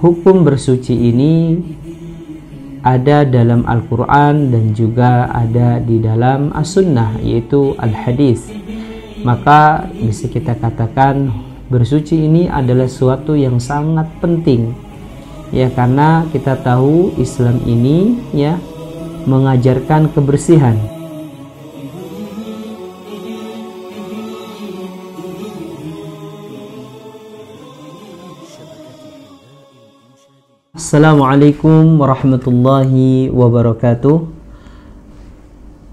hukum bersuci ini ada dalam Al-Quran dan juga ada di dalam As-Sunnah, yaitu Al-Hadis. Maka bisa kita katakan bersuci ini adalah suatu yang sangat penting, ya, karena kita tahu Islam ini ya mengajarkan kebersihan. Assalamualaikum warahmatullahi wabarakatuh.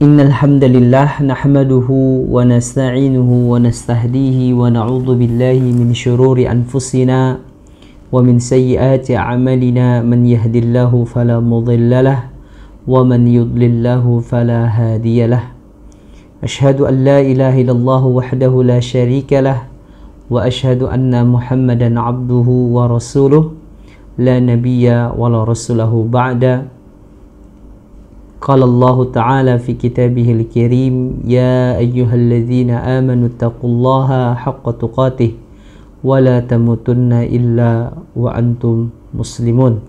Innal hamdalillah nahmaduhu wa nasta'inuhu wa nastahdihi wa na'udzu billahi min shururi anfusina wa min sayyiati a'malina. Man yahdihillahu fala mudhillalah wa man yudlillahu fala hadiyalah. Ashhadu an la ilaha illallah wahdahu la syarikalah wa ashhadu anna Muhammadan 'abduhu wa rasuluh la nabiyya wa la rasulahu ba'da. Qala Allah ta'ala fi kitabihil karim, ya ayyuhalladzina amanu taqullaha haqqa tuqatih wa la tamutunna illa wa antum muslimun.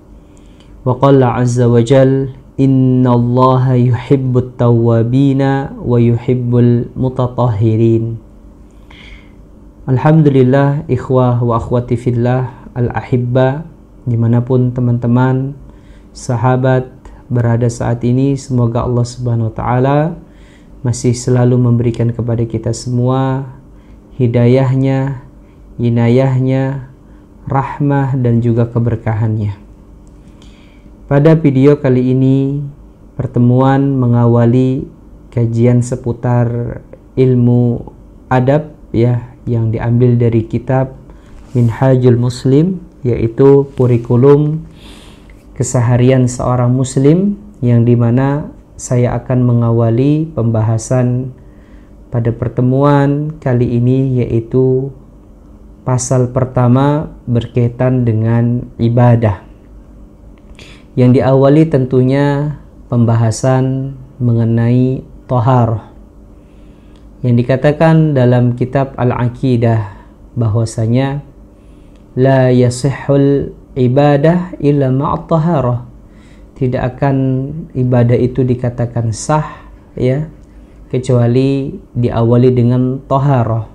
Wa qala azza wa jal, innallaha yuhibbut tawwabina wa yuhibbul mutatahhirin. Alhamdulillah, ikhwah wa akhwati fillah al-ahibba, dimanapun teman-teman sahabat berada saat ini, semoga Allah Subhanahu wa Ta'ala masih selalu memberikan kepada kita semua hidayahnya, inayahnya, rahmah dan juga keberkahannya. Pada video kali ini, pertemuan mengawali kajian seputar ilmu adab ya, yang diambil dari kitab Minhajul Muslim, yaitu kurikulum keseharian seorang muslim, yang dimana saya akan mengawali pembahasan pada pertemuan kali ini, yaitu pasal pertama berkaitan dengan ibadah, yang diawali tentunya pembahasan mengenai thaharah, yang dikatakan dalam kitab Al-Aqidah bahwasanya la yasihul ibadah illa ma'at taharah. Tidak akan ibadah itu dikatakan sah ya kecuali diawali dengan taharah.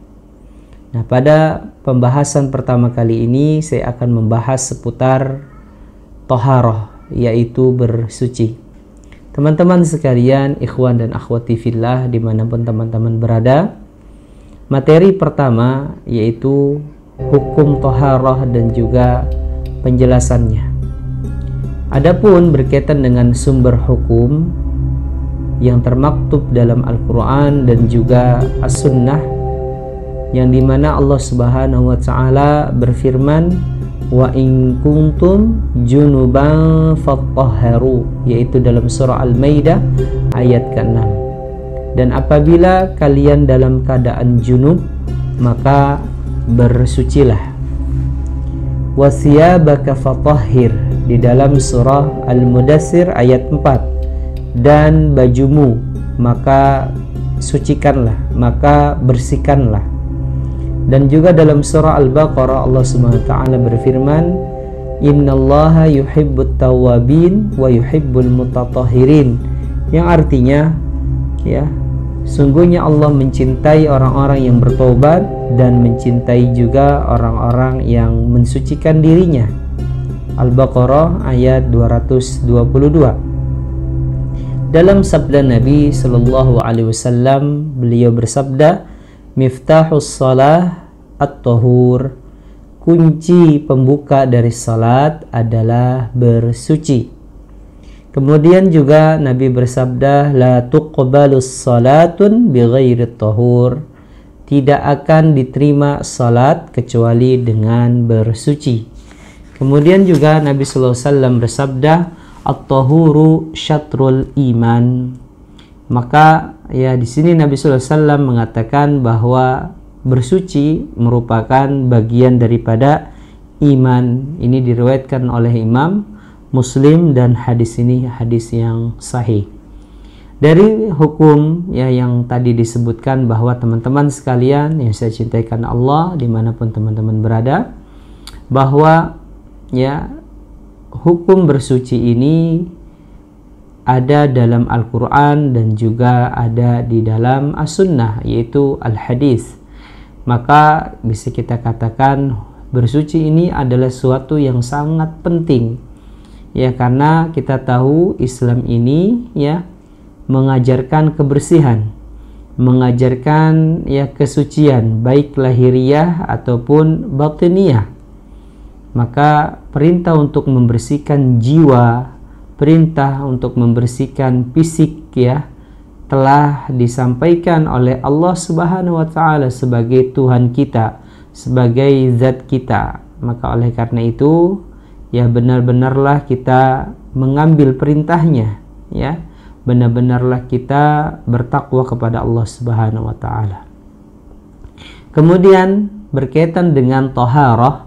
Nah, pada pembahasan pertama kali ini saya akan membahas seputar taharah, yaitu bersuci. Teman-teman sekalian, ikhwan dan akhwati fillah dimanapun teman-teman berada, materi pertama yaitu hukum taharah dan juga penjelasannya. Adapun berkaitan dengan sumber hukum yang termaktub dalam Al-Quran dan juga As-Sunnah, yang dimana Allah Subhanahu wa Ta'ala berfirman, wa in kuntum junuban fattahharu, yaitu dalam surah Al-Maidah ayat ke-6. Dan apabila kalian dalam keadaan junub, maka bersucilah. Wasiyabaka fatahhir, di dalam surah Al-Mudassir ayat 4. Dan bajumu maka sucikanlah, maka bersihkanlah. Dan juga dalam surah Al-Baqarah Allah Subhanahu wa Ta'ala berfirman, innallaha yuhibbut tawwabin wa yuhibbul mutatahhirin, yang artinya ya, sungguhnya Allah mencintai orang-orang yang bertobat dan mencintai juga orang-orang yang mensucikan dirinya. Al-Baqarah ayat 222. Dalam sabda Nabi Sallallahu Alaihi Wasallam, beliau bersabda, miftahus salah at-tahur, kunci pembuka dari salat adalah bersuci. Kemudian juga Nabi bersabda, la tuqbalus salatun bighairi tahur, tidak akan diterima salat kecuali dengan bersuci. Kemudian juga Nabi sallallahu alaihi wasallam bersabda, at-tahuru syatrul iman. Maka ya di sini Nabi sallallahu alaihi wasallam mengatakan bahwa bersuci merupakan bagian daripada iman. Ini diriwayatkan oleh Imam Muslim dan hadis ini hadis yang sahih. Dari hukum ya yang tadi disebutkan, bahwa teman-teman sekalian yang saya cintai karena Allah dimanapun teman-teman berada, bahwa ya hukum bersuci ini ada dalam Al-Quran dan juga ada di dalam As-Sunnah, yaitu Al-Hadis. Maka bisa kita katakan bersuci ini adalah suatu yang sangat penting, ya, karena kita tahu Islam ini ya mengajarkan kebersihan, mengajarkan ya kesucian baik lahiriah ataupun batiniyah. Maka perintah untuk membersihkan jiwa, perintah untuk membersihkan fisik ya telah disampaikan oleh Allah Subhanahu wa taala sebagai Tuhan kita, sebagai zat kita. Maka oleh karena itu ya benar-benarlah kita mengambil perintahnya, ya. Benar-benarlah kita bertakwa kepada Allah Subhanahu wa taala. Kemudian berkaitan dengan taharah.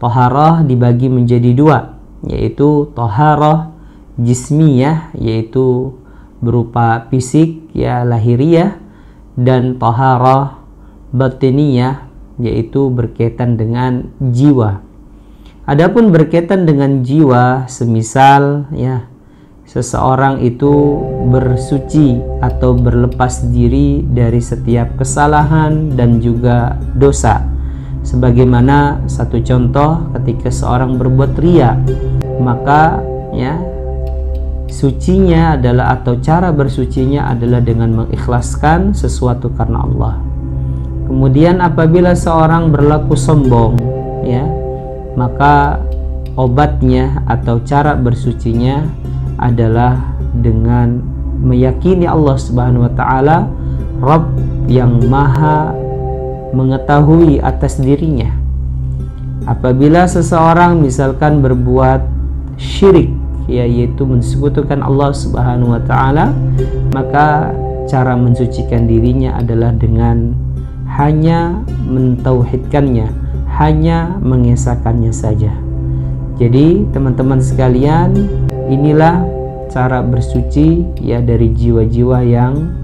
Taharah dibagi menjadi dua, yaitu taharah jismiyah, yaitu berupa fisik ya lahiriah, dan taharah batiniyah, yaitu berkaitan dengan jiwa. Adapun berkaitan dengan jiwa, semisal ya seseorang itu bersuci atau berlepas diri dari setiap kesalahan dan juga dosa. Sebagaimana satu contoh ketika seorang berbuat riya, maka ya sucinya adalah atau cara bersucinya adalah dengan mengikhlaskan sesuatu karena Allah. Kemudian apabila seorang berlaku sombong, ya, maka obatnya atau cara bersucinya adalah dengan meyakini Allah Subhanahu wa taala Rabb yang maha mengetahui atas dirinya. Apabila seseorang misalkan berbuat syirik, yaitu mensekutukan Allah Subhanahu wa taala, maka cara mensucikan dirinya adalah dengan hanya mentauhidkannya, hanya mengesahkannya saja. Jadi teman-teman sekalian, inilah cara bersuci ya dari jiwa-jiwa yang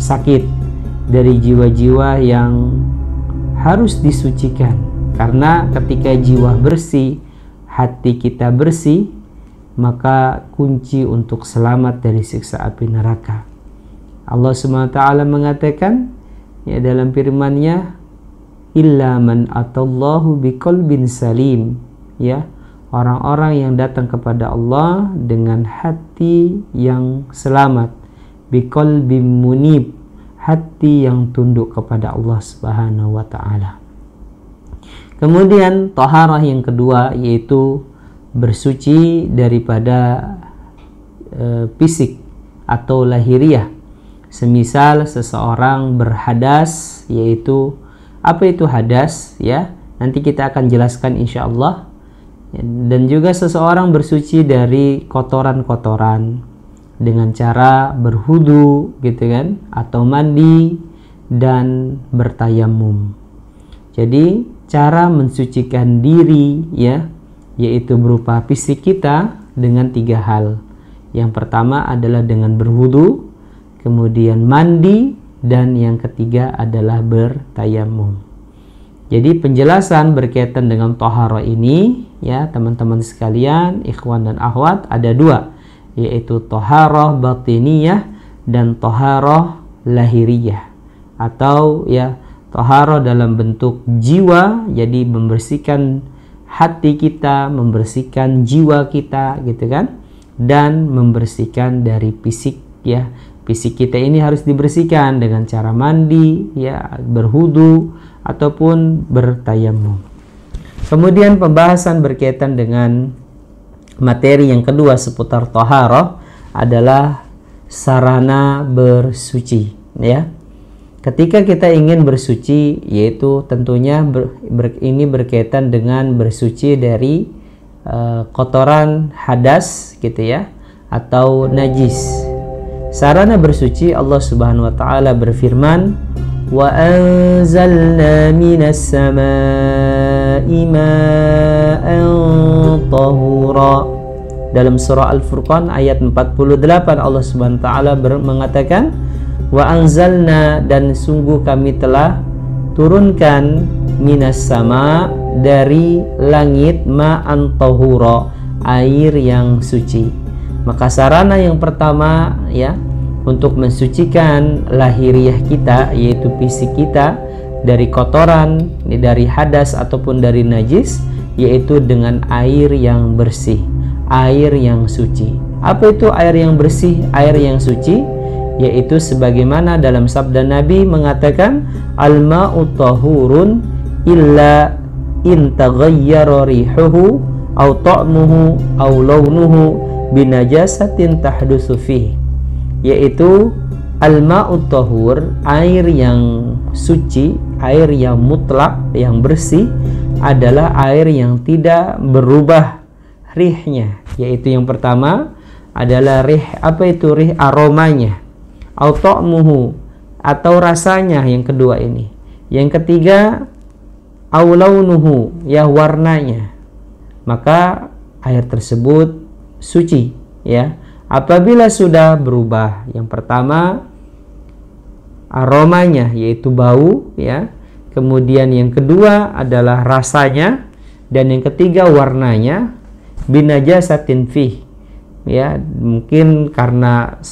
sakit, dari jiwa-jiwa yang harus disucikan. Karena ketika jiwa bersih, hati kita bersih, maka kunci untuk selamat dari siksa api neraka. Allah SWT mengatakan ya dalam firman-Nya, illa man atallahu biqalbin salim, ya, orang-orang yang datang kepada Allah dengan hati yang selamat, biqalbin munib, hati yang tunduk kepada Allah Subhanahu wa taala. Kemudian taharah yang kedua yaitu bersuci daripada fisik atau lahiriah. Semisal seseorang berhadas, yaitu apa itu hadas ya? Nanti kita akan jelaskan insyaallah. Dan juga seseorang bersuci dari kotoran-kotoran dengan cara berhudu gitu kan, atau mandi dan bertayamum. Jadi cara mensucikan diri ya yaitu berupa fisik kita dengan 3 hal. Yang pertama adalah dengan berhudu, kemudian mandi, dan yang ketiga adalah bertayamum. Jadi penjelasan berkaitan dengan taharah ini ya teman-teman sekalian, ikhwan dan akhwat, ada 2, yaitu taharah batiniyah dan taharah lahiriyah, atau ya taharah dalam bentuk jiwa, jadi membersihkan hati kita, membersihkan jiwa kita gitu kan, dan membersihkan dari fisik ya. Fisik kita ini harus dibersihkan dengan cara mandi ya, berhudu ataupun bertayamum. Kemudian pembahasan berkaitan dengan materi yang kedua seputar taharah adalah sarana bersuci ya. Ketika kita ingin bersuci, yaitu tentunya ini berkaitan dengan bersuci dari kotoran hadas gitu ya, atau najis. Sarana bersuci, Allah Subhanahu wa taala berfirman, wa anzalna minas samaa'i ma'an tahura. Dalam surah Al-Furqan ayat 48 Allah Subhanahu wa taala mengatakan, wa anzalna, dan sungguh kami telah turunkan minas sama, dari langit, ma'an tahura, air yang suci. Maka sarana yang pertama ya untuk mensucikan lahiriah kita, yaitu fisik kita dari kotoran, dari hadas ataupun dari najis, yaitu dengan air yang bersih, air yang suci. Apa itu air yang bersih, air yang suci? Yaitu sebagaimana dalam sabda Nabi mengatakan, al-ma'u tahurun illa in taghayyara rihuhu aw ta'muhu aw launuhu binajasatin tahdusu fihi. Yaitu al-ma'u tahur, air yang suci, air yang mutlak, yang bersih adalah air yang tidak berubah rihnya. Yaitu yang pertama adalah rih, apa itu rih? Aromanya, au ta'muhu, atau rasanya, yang kedua ini. Yang ketiga au launuhu, ya warnanya. Maka air tersebut suci ya. Apabila sudah berubah, yang pertama aromanya, yaitu bau ya. Kemudian yang kedua adalah rasanya, dan yang ketiga warnanya, binajasatin fih ya, mungkin karena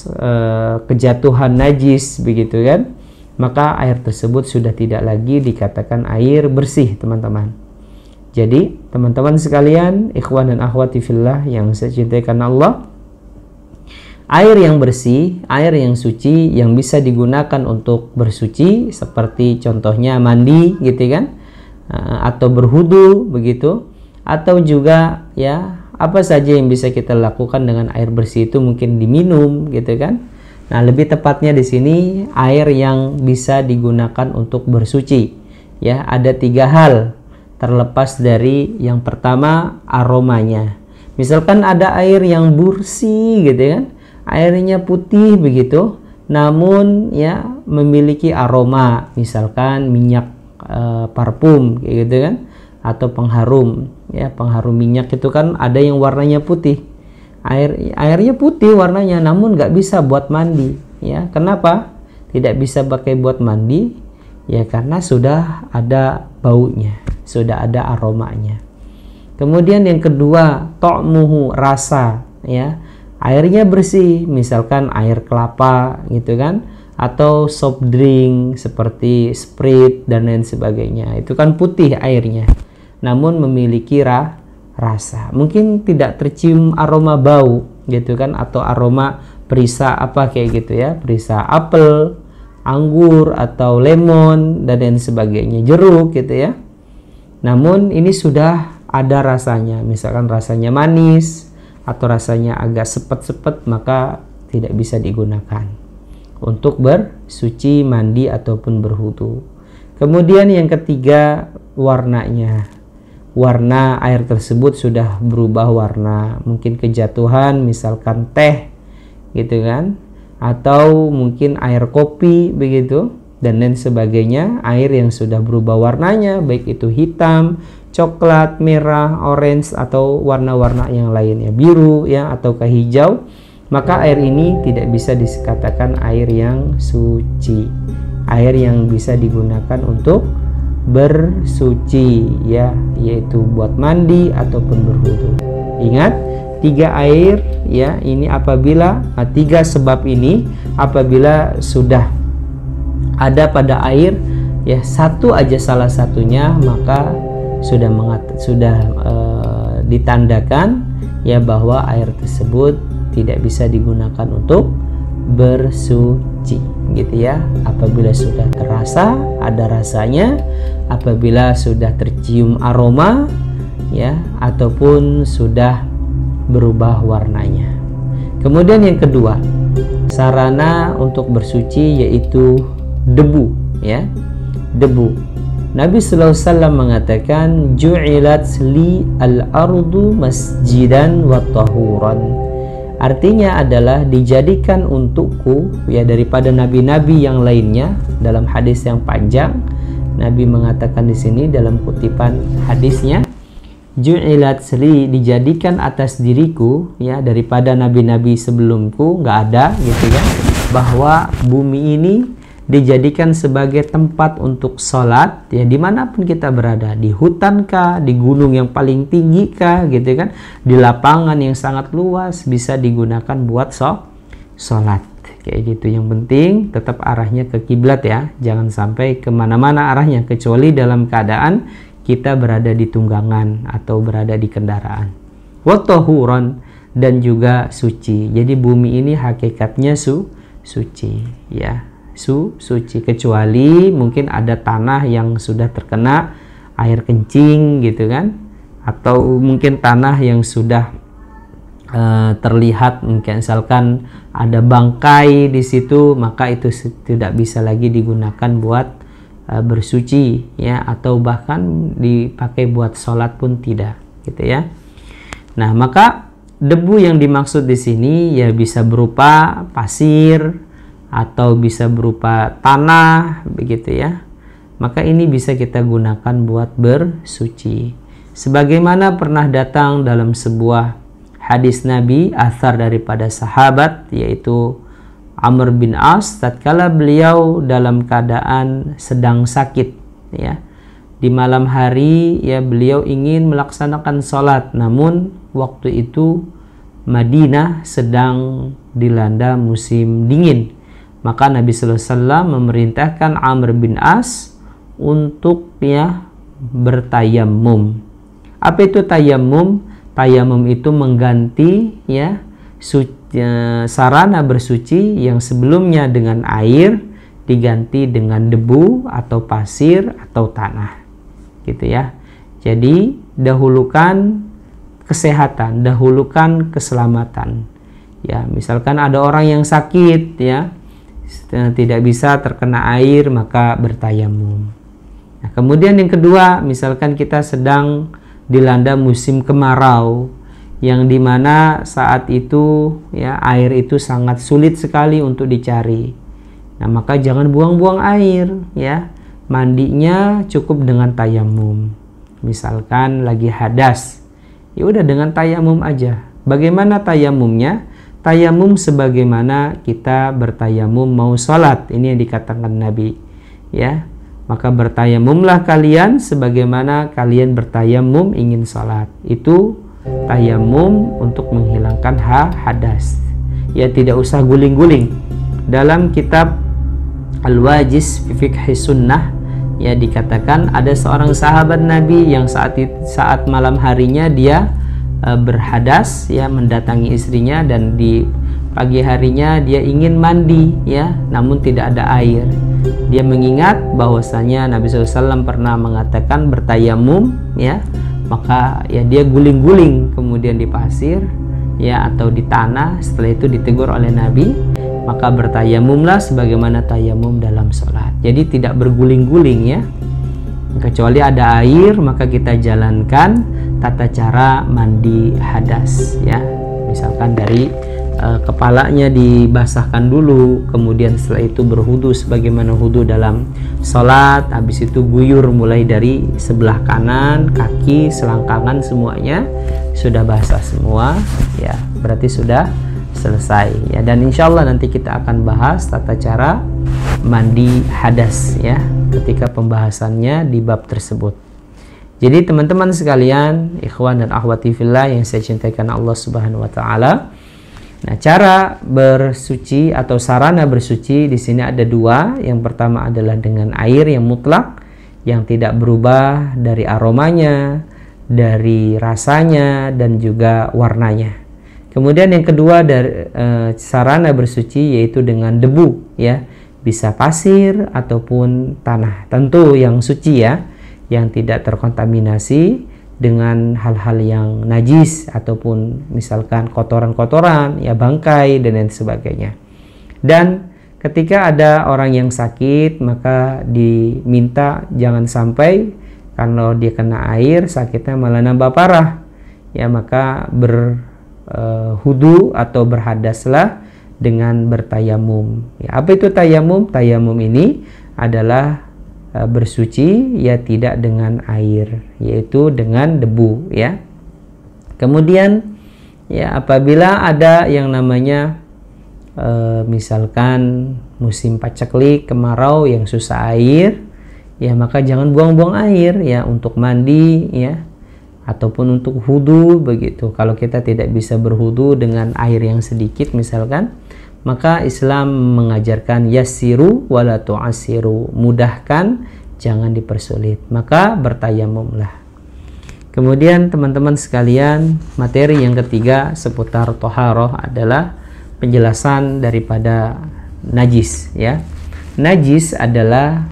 kejatuhan najis begitu kan, maka air tersebut sudah tidak lagi dikatakan air bersih, teman-teman. Jadi teman-teman sekalian, ikhwan dan akhwati fillah yang saya cintai karena Allah, air yang bersih, air yang suci yang bisa digunakan untuk bersuci, seperti contohnya mandi gitu kan, atau berwudu begitu, atau juga ya apa saja yang bisa kita lakukan dengan air bersih itu, mungkin diminum gitu kan. Nah, lebih tepatnya di sini air yang bisa digunakan untuk bersuci ya, ada 3 hal terlepas dari yang pertama aromanya. Misalkan ada air yang bersih gitu kan, airnya putih begitu, namun ya memiliki aroma, misalkan minyak parfum kayak gitu kan, atau pengharum ya, pengharum minyak itu kan ada yang warnanya putih, airnya putih warnanya, namun nggak bisa buat mandi ya. Kenapa tidak bisa pakai buat mandi? Ya karena sudah ada baunya, sudah ada aromanya. Kemudian yang kedua, ta'muhu, rasa ya, airnya bersih, misalkan air kelapa gitu kan, atau soft drink seperti Sprite dan lain sebagainya, itu kan putih airnya, namun memiliki rasa, mungkin tidak tercium aroma bau gitu kan, atau aroma perisa apa kayak gitu ya, perisa apel, anggur, atau lemon dan lain sebagainya, jeruk gitu ya. Namun ini sudah ada rasanya, misalkan rasanya manis atau rasanya agak sepet-sepet, maka tidak bisa digunakan untuk bersuci, mandi ataupun berwudu. Kemudian yang ketiga, warnanya. Warna air tersebut sudah berubah warna, mungkin kejatuhan, misalkan teh gitu kan, atau mungkin air kopi begitu dan lain sebagainya, air yang sudah berubah warnanya, baik itu hitam, coklat, merah, orange, atau warna-warna yang lainnya, biru ya, atau ke hijau, maka air ini tidak bisa dikatakan air yang suci, air yang bisa digunakan untuk bersuci ya, yaitu buat mandi ataupun berwudu. Ingat, 3 air ya, ini apabila 3 sebab ini apabila sudah ada pada air ya, satu aja salah satunya, maka sudah ditandakan ya bahwa air tersebut tidak bisa digunakan untuk bersuci gitu ya. Apabila sudah terasa, ada rasanya, apabila sudah tercium aroma ya, ataupun sudah berubah warnanya. Kemudian yang kedua, sarana untuk bersuci yaitu debu ya, debu. Nabi sallallahu alaihi wasallam mengatakan, ju'ilat li al-ardu masjidan wa tahuran. Artinya adalah dijadikan untukku ya, daripada nabi-nabi yang lainnya. Dalam hadis yang panjang, Nabi mengatakan di sini dalam kutipan hadisnya, ju'ilat li, dijadikan atas diriku ya, daripada nabi-nabi sebelumku nggak ada gitu ya, bahwa bumi ini dijadikan sebagai tempat untuk sholat, ya dimanapun kita berada, di hutan kah, di gunung yang paling tinggi kah, gitu kan, di lapangan yang sangat luas, bisa digunakan buat sholat, kayak gitu. Yang penting tetap arahnya ke kiblat ya, jangan sampai kemana-mana arahnya, kecuali dalam keadaan kita berada di tunggangan atau berada di kendaraan. Wa tahuran, dan juga suci. Jadi bumi ini hakikatnya suci ya, suci, kecuali mungkin ada tanah yang sudah terkena air kencing gitu kan, atau mungkin tanah yang sudah terlihat mungkin misalkan ada bangkai di situ, maka itu tidak bisa lagi digunakan buat bersuci ya, atau bahkan dipakai buat sholat pun tidak gitu ya. Nah, maka debu yang dimaksud di sini ya bisa berupa pasir atau bisa berupa tanah begitu ya. Maka ini bisa kita gunakan buat bersuci. Sebagaimana pernah datang dalam sebuah hadis Nabi, athar daripada sahabat, yaitu Amr bin As, tatkala beliau dalam keadaan sedang sakit ya. Di malam hari ya beliau ingin melaksanakan sholat, namun waktu itu Madinah sedang dilanda musim dingin. Maka Nabi sallallahu alaihi wasallam memerintahkan Amr bin As untuk ya bertayamum. Apa itu tayamum? Tayamum itu mengganti ya sarana bersuci yang sebelumnya dengan air diganti dengan debu atau pasir atau tanah. Gitu ya. Jadi dahulukan kesehatan, dahulukan keselamatan. Ya, misalkan ada orang yang sakit ya, tidak bisa terkena air, maka bertayamum. Nah, kemudian yang kedua, misalkan kita sedang dilanda musim kemarau, yang dimana saat itu ya air itu sangat sulit sekali untuk dicari. Nah, maka jangan buang-buang air ya, mandinya cukup dengan tayamum. Misalkan lagi hadas, ya udah dengan tayamum aja. Bagaimana tayamumnya? Tayamum sebagaimana kita bertayamum mau sholat. Ini yang dikatakan Nabi ya. Maka bertayamumlah kalian sebagaimana kalian bertayamum ingin sholat. Itu tayamum untuk menghilangkan hadas. Ya, tidak usah guling-guling. Dalam kitab Al-Wajiz fi Fiqhi Sunnah ya dikatakan ada seorang sahabat Nabi yang saat malam harinya dia berhadas ya, mendatangi istrinya, dan di pagi harinya dia ingin mandi ya, namun tidak ada air. Dia mengingat bahwasanya Nabi SAW pernah mengatakan bertayamum ya, maka ya dia guling-guling kemudian di pasir ya atau di tanah. Setelah itu ditegur oleh Nabi, maka bertayamumlah sebagaimana tayamum dalam sholat. Jadi tidak berguling-guling ya, kecuali ada air maka kita jalankan tata cara mandi hadas ya. Misalkan dari kepalanya dibasahkan dulu, kemudian setelah itu berhudu sebagaimana hudu dalam sholat. Habis itu guyur mulai dari sebelah kanan, kaki, selangkangan, semuanya sudah basah semua ya, berarti sudah selesai ya. Dan insya Allah nanti kita akan bahas tata cara mandi hadas ya ketika pembahasannya di bab tersebut. Jadi teman-teman sekalian, ikhwan dan akhwati fillah yang saya cintakan Allah Subhanahu wa taala. Nah, cara bersuci atau sarana bersuci di sini ada dua. Yang pertama adalah dengan air yang mutlak, yang tidak berubah dari aromanya, dari rasanya, dan juga warnanya. Kemudian yang kedua dari sarana bersuci yaitu dengan debu ya, bisa pasir ataupun tanah. Tentu yang suci ya, yang tidak terkontaminasi dengan hal-hal yang najis ataupun misalkan kotoran-kotoran ya, bangkai dan lain sebagainya. Dan ketika ada orang yang sakit, maka diminta jangan sampai kalau dia kena air sakitnya malah nambah parah ya, maka berhudu atau berhadaslah dengan bertayamum ya. Apa itu tayamum? Tayamum ini adalah bersuci ya tidak dengan air, yaitu dengan debu ya. Kemudian ya apabila ada yang namanya misalkan musim paceklik, kemarau yang susah air, ya maka jangan buang-buang air ya untuk mandi ya ataupun untuk wudu begitu. Kalau kita tidak bisa berwudu dengan air yang sedikit misalkan, maka Islam mengajarkan yassiru wala tu'assiru, mudahkan jangan dipersulit, maka bertayamumlah. Kemudian teman-teman sekalian, materi yang ketiga seputar toharoh adalah penjelasan daripada najis ya. Najis adalah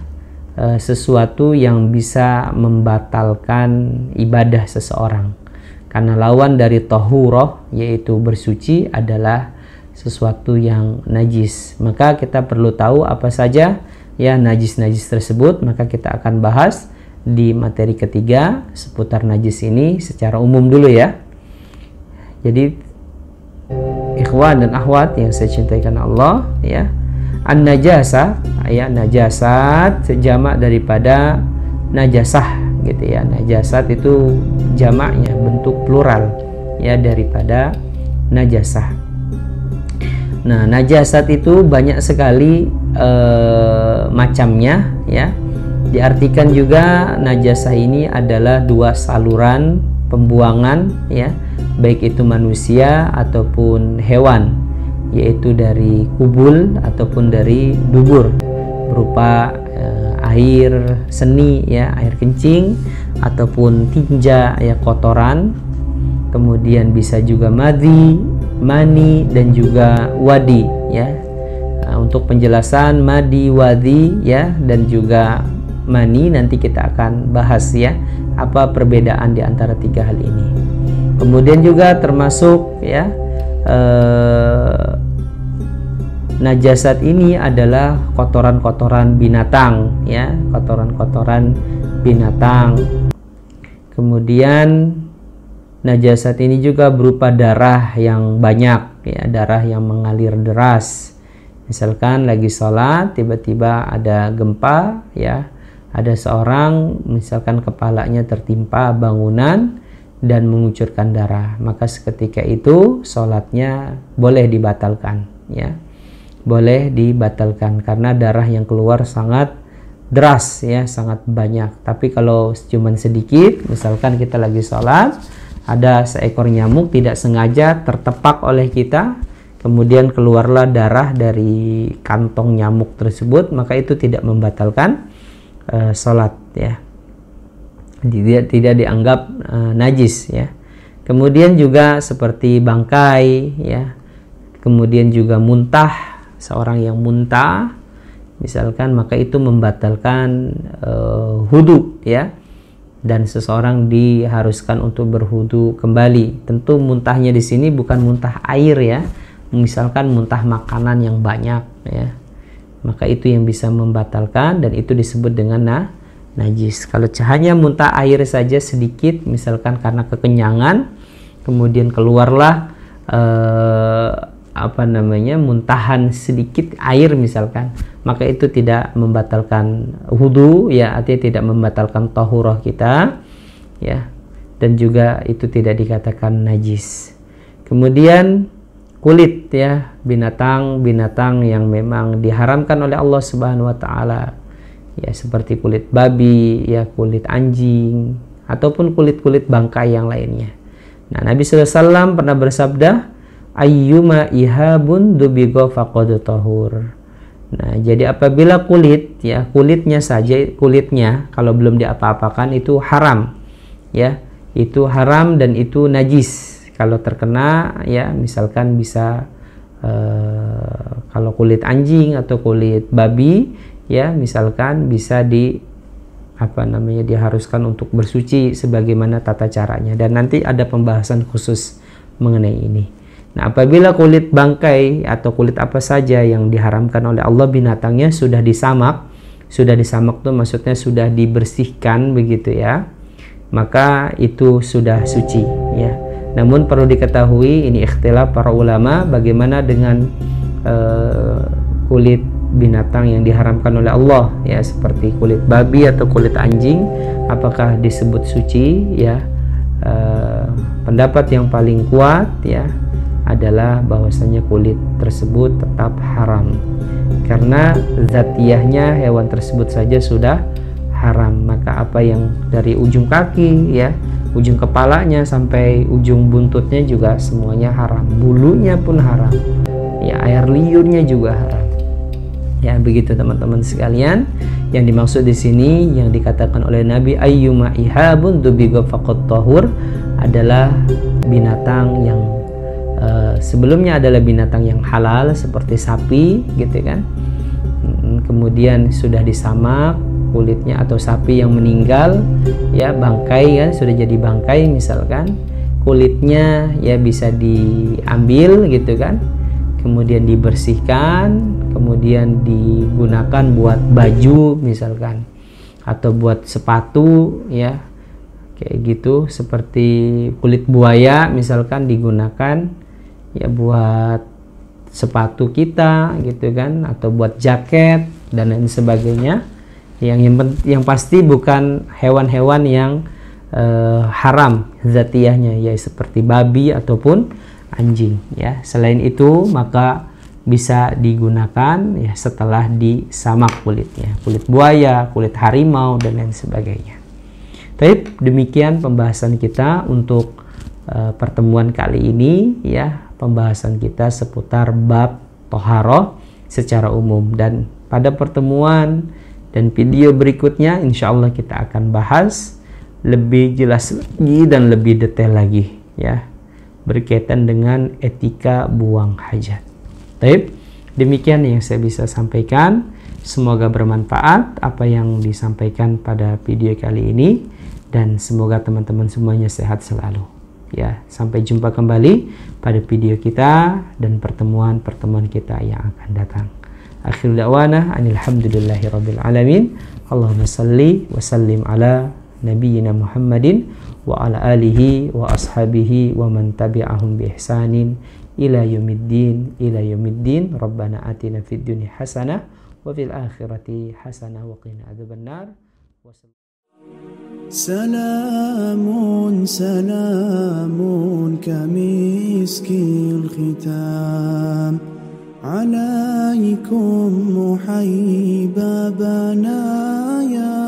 sesuatu yang bisa membatalkan ibadah seseorang, karena lawan dari tohuroh yaitu bersuci adalah sesuatu yang najis. Maka kita perlu tahu apa saja ya najis-najis tersebut, maka kita akan bahas di materi ketiga seputar najis ini secara umum dulu ya. Jadi ikhwan dan akhwat yang saya cintai karena Allah ya, an-najasa ya, najasat jamak daripada najasah gitu ya. Najasat itu jamaknya, bentuk plural ya daripada najasah. Nah, najasat itu banyak sekali macamnya ya. Diartikan juga najasah ini adalah dua saluran pembuangan ya, baik itu manusia ataupun hewan, yaitu dari kubul ataupun dari dubur, berupa air seni ya, air kencing ataupun tinja ya, kotoran. Kemudian bisa juga madhi, mani, dan juga wadi ya. Nah, untuk penjelasan madi, wadi ya, dan juga mani nanti kita akan bahas ya, apa perbedaan di antara tiga hal ini. Kemudian juga termasuk ya, najasat ini adalah kotoran-kotoran binatang ya, kotoran-kotoran binatang. Kemudian najasat ini juga berupa darah yang banyak ya, darah yang mengalir deras. Misalkan lagi sholat tiba-tiba ada gempa ya, ada seorang misalkan kepalanya tertimpa bangunan dan mengucurkan darah, maka seketika itu sholatnya boleh dibatalkan ya, boleh dibatalkan karena darah yang keluar sangat deras ya, sangat banyak. Tapi kalau cuman sedikit, misalkan kita lagi sholat, ada seekor nyamuk tidak sengaja tertepak oleh kita, kemudian keluarlah darah dari kantong nyamuk tersebut, maka itu tidak membatalkan sholat ya, tidak dianggap najis ya. Kemudian juga seperti bangkai ya, kemudian juga muntah, seorang yang muntah misalkan, maka itu membatalkan wudu ya, dan seseorang diharuskan untuk berwudu kembali. Tentu muntahnya di sini bukan muntah air ya, misalkan muntah makanan yang banyak ya, maka itu yang bisa membatalkan dan itu disebut dengan najis. Kalau hanya muntah air saja sedikit, misalkan karena kekenyangan, kemudian keluarlah muntahan sedikit air misalkan, maka itu tidak membatalkan wudu ya, artinya tidak membatalkan tahurah kita ya, dan juga itu tidak dikatakan najis. Kemudian kulit ya, binatang-binatang yang memang diharamkan oleh Allah Subhanahu wa taala ya, seperti kulit babi ya, kulit anjing ataupun kulit-kulit bangkai yang lainnya. Nah, Nabi SAW pernah bersabda, ayyuma ihabun dubigo faqad tahur. Nah, jadi apabila kulit ya, kulitnya saja, kulitnya kalau belum diapa-apakan itu haram ya, itu haram dan itu najis. Kalau terkena ya, misalkan bisa kalau kulit anjing atau kulit babi ya, misalkan bisa diharuskan untuk bersuci sebagaimana tata caranya, dan nanti ada pembahasan khusus mengenai ini. Nah, apabila kulit bangkai atau kulit apa saja yang diharamkan oleh Allah binatangnya sudah disamak tuh maksudnya sudah dibersihkan begitu ya, maka itu sudah suci ya. Namun perlu diketahui, ini ikhtilaf para ulama bagaimana dengan kulit binatang yang diharamkan oleh Allah ya, seperti kulit babi atau kulit anjing, apakah disebut suci ya. Pendapat yang paling kuat ya adalah bahwasanya kulit tersebut tetap haram. karena zatiyahnya hewan tersebut saja sudah haram. Maka apa yang dari ujung kaki ya, ujung kepalanya sampai ujung buntutnya juga semuanya haram. Bulunya pun haram. Ya, air liurnya juga haram. Ya, begitu teman-teman sekalian. Yang dimaksud di sini yang dikatakan oleh Nabi ayyuma ihabun dubiga faqat tahur adalah binatang yang sebelumnya adalah binatang yang halal seperti sapi gitu kan. Kemudian sudah disamak kulitnya, atau sapi yang meninggal ya, bangkai kan, sudah jadi bangkai misalkan, kulitnya ya bisa diambil gitu kan, kemudian dibersihkan, kemudian digunakan buat baju misalkan, atau buat sepatu ya, kayak gitu. Seperti kulit buaya misalkan digunakan ya buat sepatu kita gitu kan, atau buat jaket dan lain sebagainya. Yang pasti bukan hewan-hewan yang haram zatiyahnya, ya seperti babi ataupun anjing ya. Selain itu maka bisa digunakan ya setelah disamak kulitnya, kulit buaya, kulit harimau dan lain sebagainya. Baik, demikian pembahasan kita untuk pertemuan kali ini ya, pembahasan kita seputar bab toharoh secara umum. Dan pada pertemuan dan video berikutnya insya Allah kita akan bahas lebih jelas lagi dan lebih detail lagi ya, berkaitan dengan etika buang hajat. Baik, demikian yang saya bisa sampaikan. Semoga bermanfaat apa yang disampaikan pada video kali ini, dan semoga teman-teman semuanya sehat selalu ya. Sampai jumpa kembali pada video kita dan pertemuan-pertemuan kita yang akan datang. Akhir da'wana alhamdulillahi rabbil alamin. Allahumma salli wa sallim ala nabiyyina Muhammadin wa ala alihi wa ashabihi wa man tabi'ahum bi ihsanin ila yaumiddin. Rabbana atina fid dunya hasanah wa fil akhirati hasanah wa qina adzabannar. سلام سلام كمسك الختام عليكم محيب بنايا